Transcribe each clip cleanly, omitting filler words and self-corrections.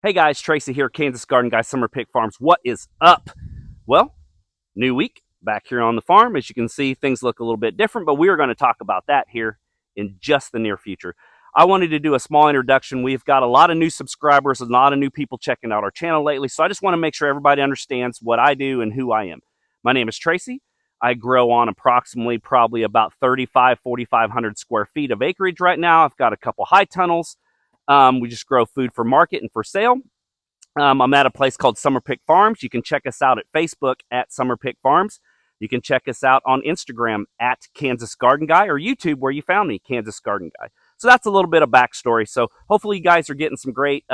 Hey guys, Tracy here, Kansas Garden Guy, Summer Pick Farms. What is up? Well, new week back here on the farm. As you can see, things look a little bit different, but we are going to talk about that here in just the near future. I wanted to do a small introduction. We've got a lot of new subscribers and a lot of new people checking out our channel lately, so I just want to make sure everybody understands what I do and who I am. My name is Tracy. I grow on approximately probably about 4,500 square feet of acreage right now. I've got a couple high tunnels. We just grow food for market and for sale. I'm at a place called Summer Pick Farms. You can check us out at Facebook at Summer Pick Farms. You can check us out on Instagram at Kansas Garden Guy, or YouTube where you found me, Kansas Garden Guy. So that's a little bit of backstory. So hopefully you guys are getting some great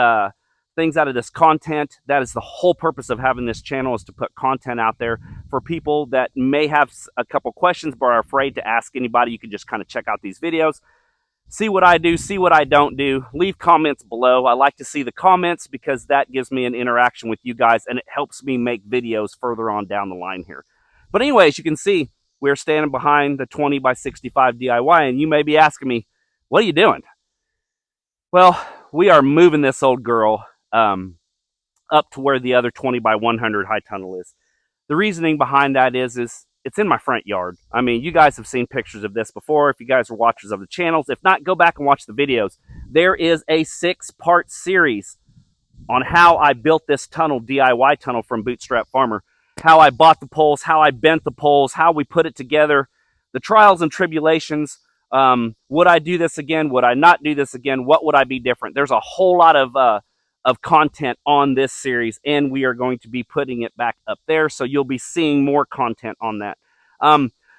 things out of this content. That is the whole purpose of having this channel, is to put content out there for people that may have a couple questions but are afraid to ask anybody. You can just kind of check out these videos. See what I do, see what I don't do. Leave comments below. I like to see the comments because that gives me an interaction with you guys and it helps me make videos further on down the line here. But anyways, you can see we're standing behind the 20 by 65 DIY, and you may be asking me, what are you doing? Well, we are moving this old girl up to where the other 20 by 100 high tunnel is. The reasoning behind that is it's in my front yard. I mean, you guys have seen pictures of this before. If you guys are watchers of the channels, if not, go back and watch the videos. There is a 6-part series on how I built this tunnel, DIY tunnel from Bootstrap Farmer. How I bought the poles, how I bent the poles, how we put it together, the trials and tribulations. Would I do this again? Would I not do this again? What would I be different? There's a whole lot of content on this series, and we are going to be putting it back up there, so you'll be seeing more content on that.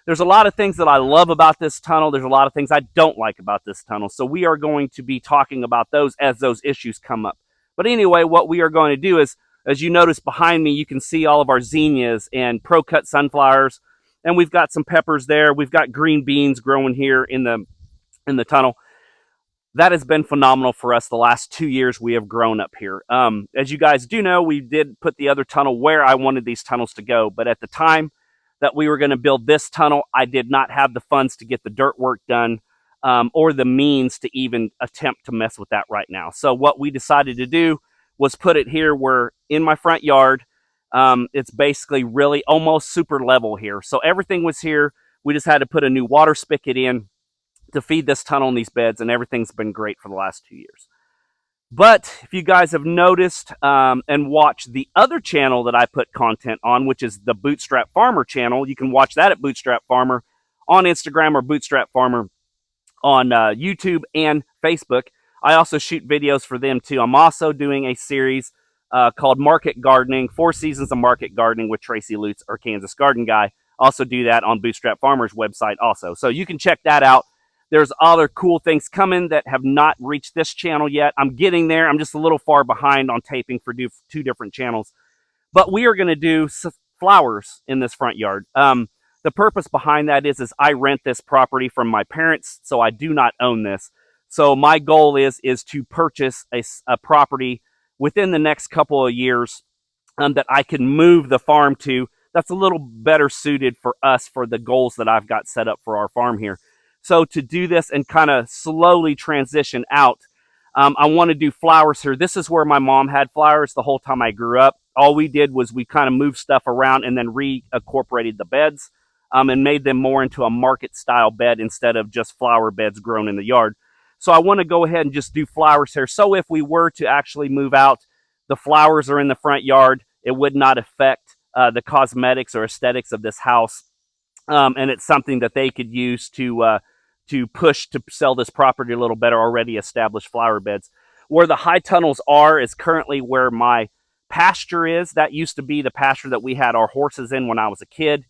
There's a lot of things that I love about this tunnel. There's a lot of things I don't like about this tunnel, so we are going to be talking about those as those issues come up. But anyway, what we are going to do is, as you notice behind me, you can see all of our zinnias and pro-cut sunflowers, and we've got some peppers there. We've got green beans growing here in the tunnel. That has been phenomenal for us the last 2 years we have grown up here. As you guys do know, we did put the other tunnel where I wanted these tunnels to go, but at the time that we were going to build this tunnel, I did not have the funds to get the dirt work done or the means to even attempt to mess with that right now. So what we decided to do was put it here where in my front yard. It's basically really almost super level here. So everything was here. We just had to put a new water spigot in to feed this tunnel in these beds, and everything's been great for the last 2 years. But if you guys have noticed and watched the other channel that I put content on, which is the Bootstrap Farmer channel, you can watch that at Bootstrap Farmer on Instagram or Bootstrap Farmer on YouTube and Facebook. I also shoot videos for them too. I'm also doing a series called Market Gardening, 4 Seasons of Market Gardening with Tracy Lutz, or Kansas Garden Guy. Also do that on Bootstrap Farmer's website also. So you can check that out. There's other cool things coming that have not reached this channel yet. I'm getting there. I'm just a little far behind on taping for 2 different channels. But we are going to do flowers in this front yard. The purpose behind that is I rent this property from my parents, so I do not own this. So my goal is to purchase a property within the next couple of years that I can move the farm to. That's a little better suited for us for the goals that I've got set up for our farm here. So to do this and kind of slowly transition out, I want to do flowers here. This is where my mom had flowers the whole time I grew up. All we did was we kind of moved stuff around and then reincorporated the beds and made them more into a market style bed instead of just flower beds grown in the yard. So I want to go ahead and just do flowers here. So if we were to actually move out, the flowers are in the front yard. It would not affect the cosmetics or aesthetics of this house. And it's something that they could use to push to sell this property a little better, already established flower beds. Where the high tunnels are is currently where my pasture is. That used to be the pasture that we had our horses in when I was a kid.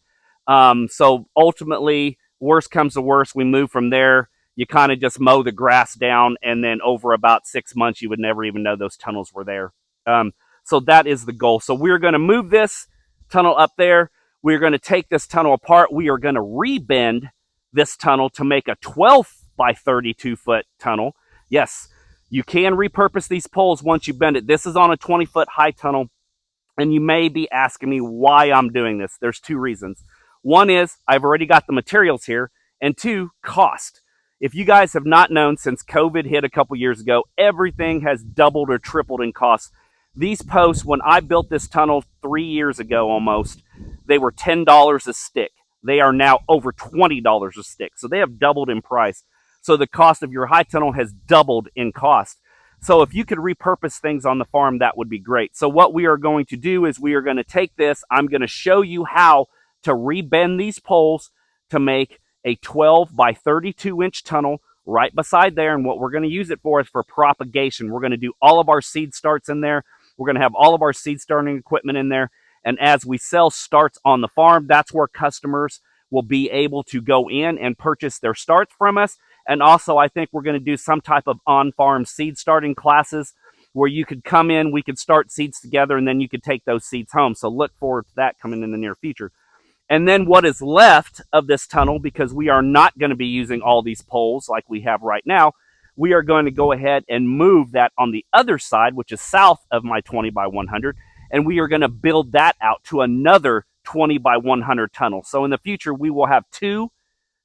So ultimately, worst comes to worst, we move from there. You kind of just mow the grass down, and then over about 6 months, you would never even know those tunnels were there. So that is the goal. So we're going to move this tunnel up there. We're going to take this tunnel apart. We are going to rebend this tunnel to make a 12 by 32 foot tunnel. Yes, you can repurpose these poles once you bend it. This is on a 20-foot high tunnel, and you may be asking me why I'm doing this. There's 2 reasons. One is I've already got the materials here, and 2, cost. If you guys have not known, since COVID hit a couple years ago, everything has doubled or tripled in cost. These posts, when I built this tunnel 3 years ago almost, they were $10 a stick. They are now over $20 a stick. So they have doubled in price. So the cost of your high tunnel has doubled in cost. So if you could repurpose things on the farm, that would be great. So what we are going to do is we are going to take this. I'm going to show you how to rebend these poles to make a 12 by 32 inch tunnel right beside there. And what we're going to use it for is for propagation. We're going to do all of our seed starts in there. We're going to have all of our seed starting equipment in there. And as we sell starts on the farm, that's where customers will be able to go in and purchase their starts from us. And also, I think we're going to do some type of on-farm seed starting classes where you could come in, we could start seeds together, and then you could take those seeds home. So look forward to that coming in the near future. And then what is left of this tunnel, because we are not going to be using all these poles like we have right now, we are going to go ahead and move that on the other side, which is south of my 20 by 100, and we are going to build that out to another 20 by 100 tunnel. So in the future, we will have two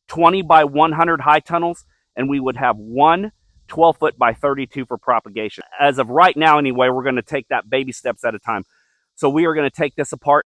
20 by 100 high tunnels, and we would have one 12 foot by 32 for propagation. As of right now, anyway, we're going to take that baby steps at a time. So we are going to take this apart